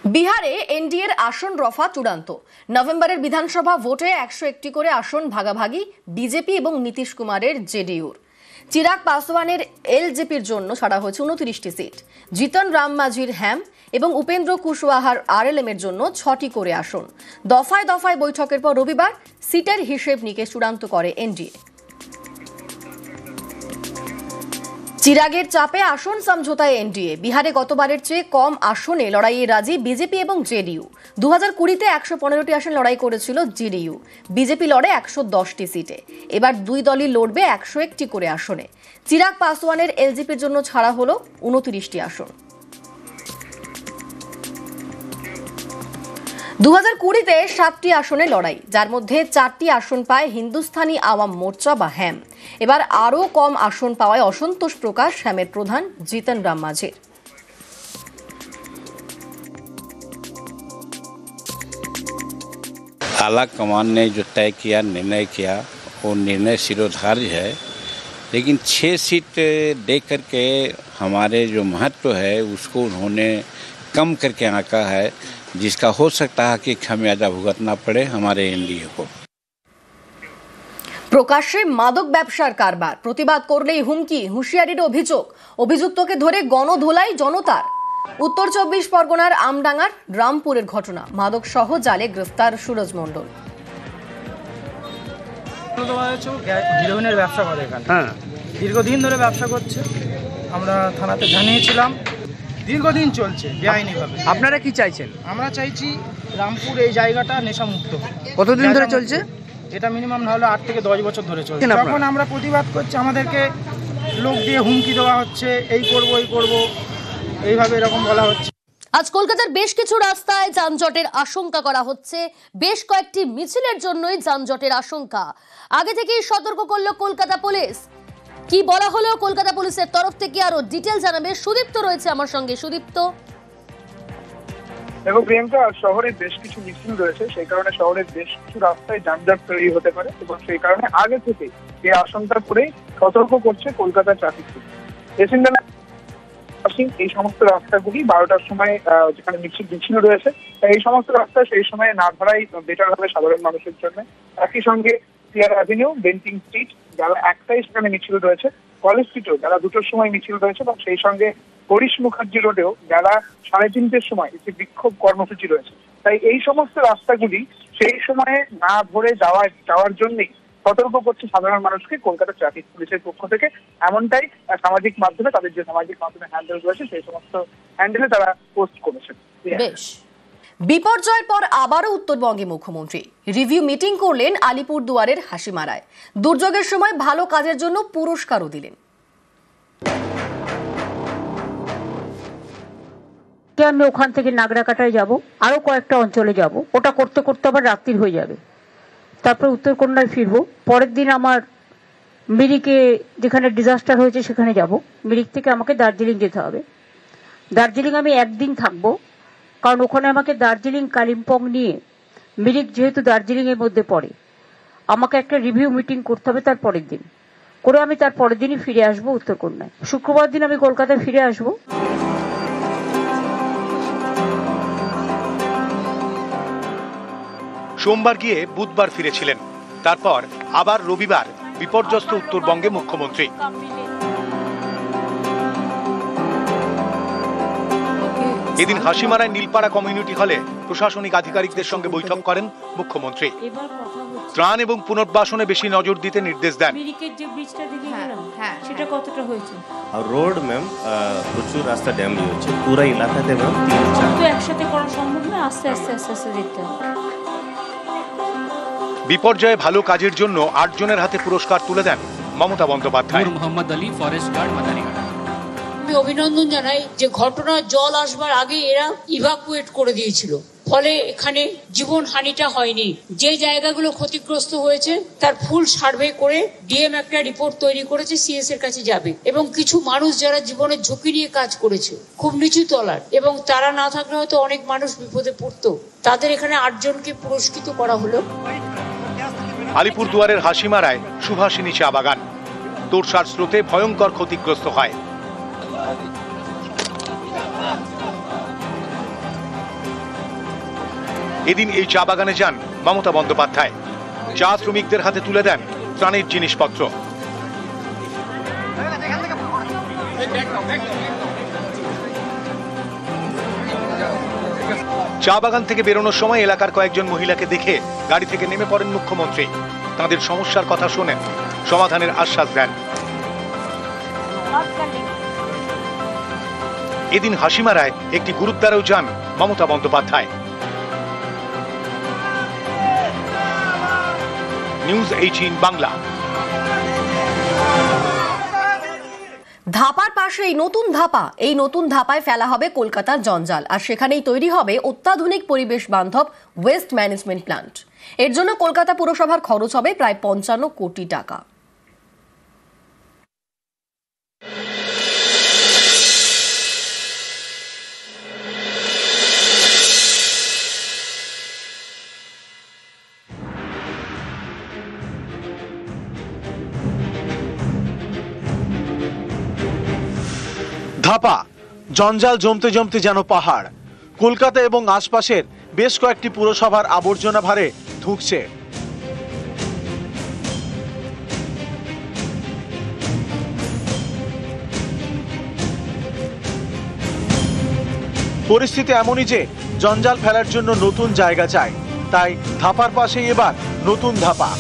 বিহারে এনডিএর আসন রফা চূড়ান্ত। নভেম্বরের বিধানসভা ভোটে 101টি করে আসন ভাগাভাগি বিজেপি এবং নীতিশ কুমারের জেডিইউর। চিরাগ পাসওয়ানের এলজেপির জন্য ছাড়া হয়েছে 29টি সিট। জিতন রাম মাঝির হ্যাম এবং উপেন্দ্র কুশওয়াহার আরএলএম এর জন্য 6টি করে আসন। দফায় দফায় বৈঠকের পর রবিবার সিটের হিসেব নিকেশ চূড়ান্ত করে এনডিএ। চিরাগের চাপে আসন সমঝোতায় এনডিএ। বিহারে গতবারের চেয়ে কম আসনে লড়াইয়ে রাজি বিজেপি এবং জেডিইউ। 2020-তে 115টি আসন লড়াই করেছিল জেডিইউ। বিজেপি লড়ে 110টি সিটে। এবার দুই দলই লড়বে 101টি করে আসনে। চিরাগ পাসওয়ানের এলজেপির জন্য ছাড়া হলো 29টি আসন। 2020-তে 7টি আসনে লড়াই, যার মধ্যে 4টি আসন পায় হিন্দুস্তানি আওয়াম মোর্চা বা হ্যাম। এবার আরও কম আসন পাওয়ায় অসন্তোষ প্রকাশ হ্যামের প্রধান জিতন রাম মাঝির। आला कमान ने जो तय किया, निर्णय किया, वो निर्णय सिरोधार्य है, लेकिन 6 सीट दे करके हमारे जो महत्व है उसको उन्होंने कम करके आंका है, जिसका हो सकता है कि खामियाजा भुगतना पड़े हमारे एनडीए को। প্রকাশ্যে মাদক ব্যবসার কারবার, প্রতিবাদ করলেই হুমকি, হুঁশিয়ারির অভিযোগ। অভিযুক্তকে ধরে গণধোলাই জনতার। উত্তর 24 পরগনার আমডাঙ্গার রামপুরের ঘটনা। মাদক সহ জালে গ্রেফতার সুরজ মণ্ডল। হিরোইনের ব্যবসা করে এখানে, দীর্ঘদিন ধরে ব্যবসা করছে। আমরা থানাতে জানিয়েছিলাম, দীর্ঘদিন চলছে বেআইনিভাবে। আপনারা কি চাইছেন? আমরা চাইছি রামপুর এই জায়গাটা নেশামুক্ত। কতদিন ধরে চলছে এটা? মিনিমাম না হলে 8 থেকে 10 বছর ধরে চলছে। যখন আমরা প্রতিবাদ করছি আমাদেরকে লোক দিয়ে হুমকি দেওয়া হচ্ছে, এই করব এই করব, এইভাবে এরকম বলা হচ্ছে। আজ কলকাতার বেশ কিছু রাস্তায় যানজটের আশঙ্কা করা হচ্ছে। বেশ কয়েকটি মিছিলের জন্যই যানজটের আশঙ্কা। আগে থেকেই সতর্ক করলো কলকাতা পুলিশ। কি বলা হলো কলকাতা পুলিশের তরফ থেকে, আরো ডিটেইল জানাবে সুদীপ্ত রয়েছে আমার সঙ্গে। সুদীপ্ত, দেখো প্রিয়াঙ্কা, শহরে বেশ কিছু মিছিল রয়েছে, সেই কারণে শহরের বেশ কিছু রাস্তায় যানজট তৈরি হতে পারে এবং সেই কারণে আগে থেকে এই আশঙ্কা করে সতর্ক করছে কলকাতা ট্রাফিক পুলিশ। এই সমস্ত রাস্তাগুলি 12টার সময় যেখানে মিছিল রয়েছে, এই সমস্ত রাস্তা সেই সময় না ধরাই বেটার হবে সাধারণ মানুষের জন্য। একই সঙ্গে সিআর অ্যাভিনিউ, বেন্টিং স্ট্রিট, যারা একটাই সেখানে মিছিল রয়েছে, কলেজ স্ট্রিটেও যারা 2টোর সময় মিছিল রয়েছে, এবং সেই সঙ্গে হরিশ মুখার্জি রোডেও যারা 3:30-র সময় একটি বিক্ষোভ কর্মসূচি রয়েছে। তাই এই সমস্ত রাস্তাগুলি সেই সময়ে না ধরে যাওয়ার জন্যই সতর্ক করছে সাধারণ মানুষকে কলকাতা ট্রাফিক পুলিশের পক্ষ থেকে। এমনটাই সামাজিক মাধ্যমে, তাদের যে সামাজিক মাধ্যমে হ্যান্ডেল রয়েছে সেই সমস্ত হ্যান্ডেলে তারা পোস্ট করেছে। বেশ, বিপর্যয়ের পর আবারও উত্তরবঙ্গে মুখ্যমন্ত্রী রিভিউ মিটিং করলেন আলিপুরদুয়ারের হাসিমারায়। দুর্যোগের সময় ভালো কাজের জন্য পুরস্কারও দিলেন। আমি ওখান থেকে নাগরাকাটায় যাব, আরো কয়েকটা অঞ্চলে যাব, ওটা করতে করতে আবার রাত্রি হয়ে যাবে। তারপর উত্তরকন্যায় ফিরবো। পরের দিন আমার মিরিকে, যেখানে ডিজাস্টার হয়েছে সেখানে যাব। মিরিক থেকে আমাকে দার্জিলিং যেতে হবে। দার্জিলিং আমি একদিন থাকবো, কারণ ওখানে আমাকে দার্জিলিং কালিম্পং নিয়ে, মিরিক যেহেতু দার্জিলিং এর মধ্যে পড়ে, আমাকে একটা রিভিউ মিটিং করতে হবে তার পরের দিন করে। আমি তার পরের দিনই ফিরে আসবো উত্তরকন্যায়। শুক্রবার দিন আমি কলকাতায় ফিরে আসবো। সোমবার গিয়ে বুধবার ফিরেছিলেন, তারপর আবার রবিবার বিপর্যস্ত উত্তরবঙ্গে মুখ্যমন্ত্রী। এদিন হাসিমারায় নীলপাড়া কমিউনিটি হলে প্রশাসনিক আধিকারিকদের সঙ্গে বৈঠক করেন মুখ্যমন্ত্রী। ত্রাণ এবং পুনর্বাসনে বেশি নজর দিতে নির্দেশ দেন। সেটা কতটা হয়েছে? রোড ম্যাম প্রচুর রাস্তা ড্যামেজ হয়েছে পুরো এলাকাতে ম্যাম। 3-4 তো একসাথে করা সম্ভব না, আস্তে আস্তে আস্তে আস্তে যেতে হবে। বিপর্যয়ে ভালো কাজের জন্য 8 জনের হাতে পুরস্কার তুলে দেন মমতা বন্দ্যোপাধ্যায়। Mohammad Ali, forest guard, Madarihat. আমি অভিনন্দন জানাই যে ঘটনার জল আসবার আগে এরা ইভাকুয়েট করে দিয়েছিল, ফলে এখানে জীবন হানিটা হয়নি। যে জায়গাগুলো ক্ষতিগ্রস্ত হয়েছে তার ফুল সার্ভে করে ডিএম একটা রিপোর্ট তৈরি করেছে, সিএস এর কাছে যাবে। এবং কিছু মানুষ যারা জীবনের ঝুঁকি নিয়ে কাজ করেছে, খুব নিচু তলার, এবং তারা না থাকলে হয়তো অনেক মানুষ বিপদে পড়তো, তাদের এখানে 8 জনকে পুরস্কৃত করা হলো। আলিপুরদুয়ারের হাসিমারায় সুভাষিনী চা বাগান তোরসার স্রোতে ভয়ঙ্কর ক্ষতিগ্রস্ত হয়। এদিন এই চা বাগানে যান মমতা বন্দ্যোপাধ্যায়। চা শ্রমিকদের হাতে তুলে দেন ত্রাণের জিনিসপত্র। চা বাগান থেকে বেরোনোর সময় এলাকার কয়েকজন মহিলাকে দেখে গাড়ি থেকে নেমে পড়েন মুখ্যমন্ত্রী। তাদের সমস্যার কথা শোনেন, সমাধানের আশ্বাস দেন। এদিন হাসিমারায় একটি গুরুদ্বারেও যান মমতা বন্দ্যোপাধ্যায়। নিউজ 18 বাংলা। ধাপার পাশে এই নতুন ধাপায় ফেলা হবে কলকাতার জঞ্জাল, আর সেখানেই তৈরি হবে অত্যাধুনিক পরিবেশ বান্ধব ওয়েস্ট ম্যানেজমেন্ট প্ল্যান্ট। এর জন্য কলকাতা পুরসভার খরচ হবে প্রায় 55 কোটি টাকা। ধাপা জঞ্জাল জমতে জমতে যেন পাহাড়। কলকাতা এবং আশপাশের বেশ কয়েকটি পুরসভার আবর্জনা ভারে ধুঁকছে। পরিস্থিতি এমনই যে জঞ্জাল ফেলার জন্য নতুন জায়গা চাই, তাই ধাপার পাশেই এবার নতুন ধাপা।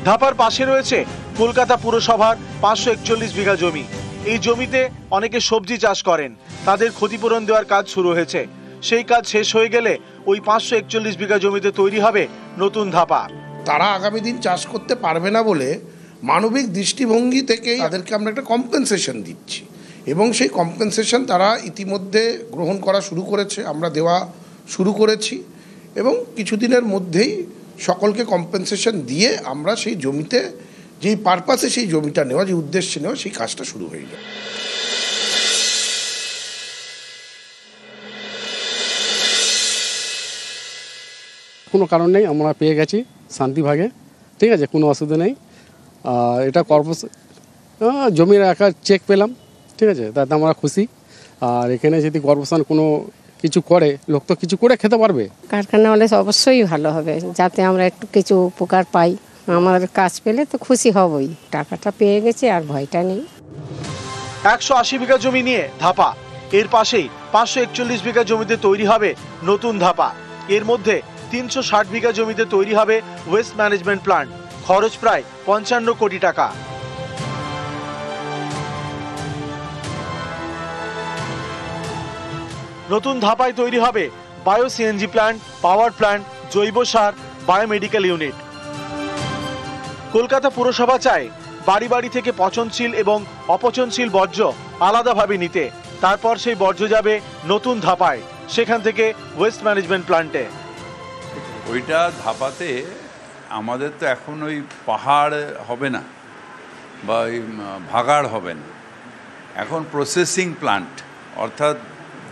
ধাপার পাশে রয়েছে কলকাতা পুরসভার 541 বিঘা জমি। এই জমিতে অনেকে সবজি চাষ করেন, তাদের ক্ষতিপূরণ দেওয়ার কাজ শুরু হয়েছে। সেই কাজ শেষ হয়ে গেলে ওই 541 বিঘা জমিতে তৈরি হবে নতুন ধাপা। তারা আগামী দিন চাষ করতে পারবে না বলে মানবিক দৃষ্টিভঙ্গি থেকে তাদেরকে আমরা একটা কম্পেনসেশন দিচ্ছি, এবং সেই কম্পেনসেশন তারা ইতিমধ্যে গ্রহণ করা শুরু করেছে, আমরা দেওয়া শুরু করেছি, এবং কিছুদিনের মধ্যেই সকলকে কম্পেনসেশন দিয়ে আমরা সেই জমিতে যেই পারপাসে সেই জমিটা নেওয়া, যে উদ্দেশ্যে নেওয়া, সেই কাজটা শুরু হয়ে যায়। কোনো কারণ নেই, আমরা পেয়ে গেছি শান্তিভাগে, ঠিক আছে, কোনো অসুবিধা নেই। এটা কর্পোরেশন জমির একটা চেক পেলাম, ঠিক আছে, তাতে আমরা খুশি। আর এখানে যদি কর্পোরেশন কোনো কিছু করে, লোক তো কিছু করে খেতে পারবে। কারখানা হলে অবশ্যই ভালো হবে, যাতে আমরা একটু কিছু উপকার পাই। আমার কাজ পেলে তো খুশি হবই, টাকাটা পেয়ে গেছে আর ভয়টা নেই। 180 বিঘা জমি নিয়ে ধাপা, এর পাশেই 541 বিঘা জমিতে তৈরি হবে নতুন ধাপা। এর মধ্যে 360 বিঘা জমিতে তৈরি হবে ওয়েস্ট ম্যানেজমেন্ট প্ল্যান্ট। খরচ প্রায় 55 কোটি টাকা। নতুন ধাপায় তৈরি হবে bio CNG plant, power plant, জৈব সার, বায়োমেডিক্যাল ইউনিট। কলকাতা পুরসভা চায় বাড়ি বাড়ি থেকে পচনশীল এবং অপচনশীল বর্জ্য আলাদাভাবে নিতে, তারপর সেই বর্জ্য যাবে নতুন ধাপায়, সেখান থেকে ওয়েস্ট ম্যানেজমেন্ট প্ল্যান্টে। ওইটা ধাপাতে আমাদের তো এখন ওই পাহাড় হবে না বা ওই ভাগাড় হবে না, এখন প্রসেসিং প্ল্যান্ট, অর্থাৎ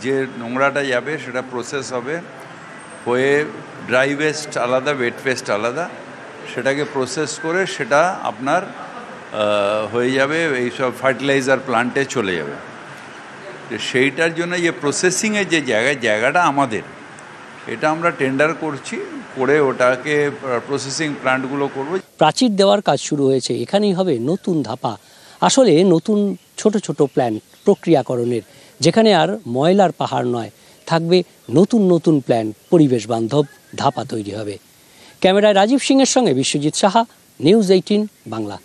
যে নোংরাটা যাবে সেটা প্রসেস হবে, হয়ে ড্রাই ওয়েস্ট আলাদা, ওয়েট ওয়েস্ট আলাদা, সেটাকে প্রসেস করে সেটা আপনার হয়ে যাবে এইসব ফার্টিলাইজার প্ল্যান্টে চলে যাবে। সেইটার জন্য যে প্রসেসিংয়ের যে জায়গাটা আমাদের, এটা আমরা টেন্ডার করছি, করে ওটাকে প্রসেসিং প্ল্যান্টগুলো করব। প্রাচীর দেওয়ার কাজ শুরু হয়েছে, এখানেই হবে নতুন ধাপা। আসলে নতুন ছোট ছোট প্ল্যান্ট প্রক্রিয়াকরণের, যেখানে আর ময়লার পাহাড় নয়, থাকবে নতুন নতুন প্ল্যান্ট, পরিবেশ বান্ধব ধাপা তৈরি হবে। ক্যামেরায় রাজীব সিংয়ের সঙ্গে বিশ্বজিৎ সাহা, নিউজ 18 বাংলা।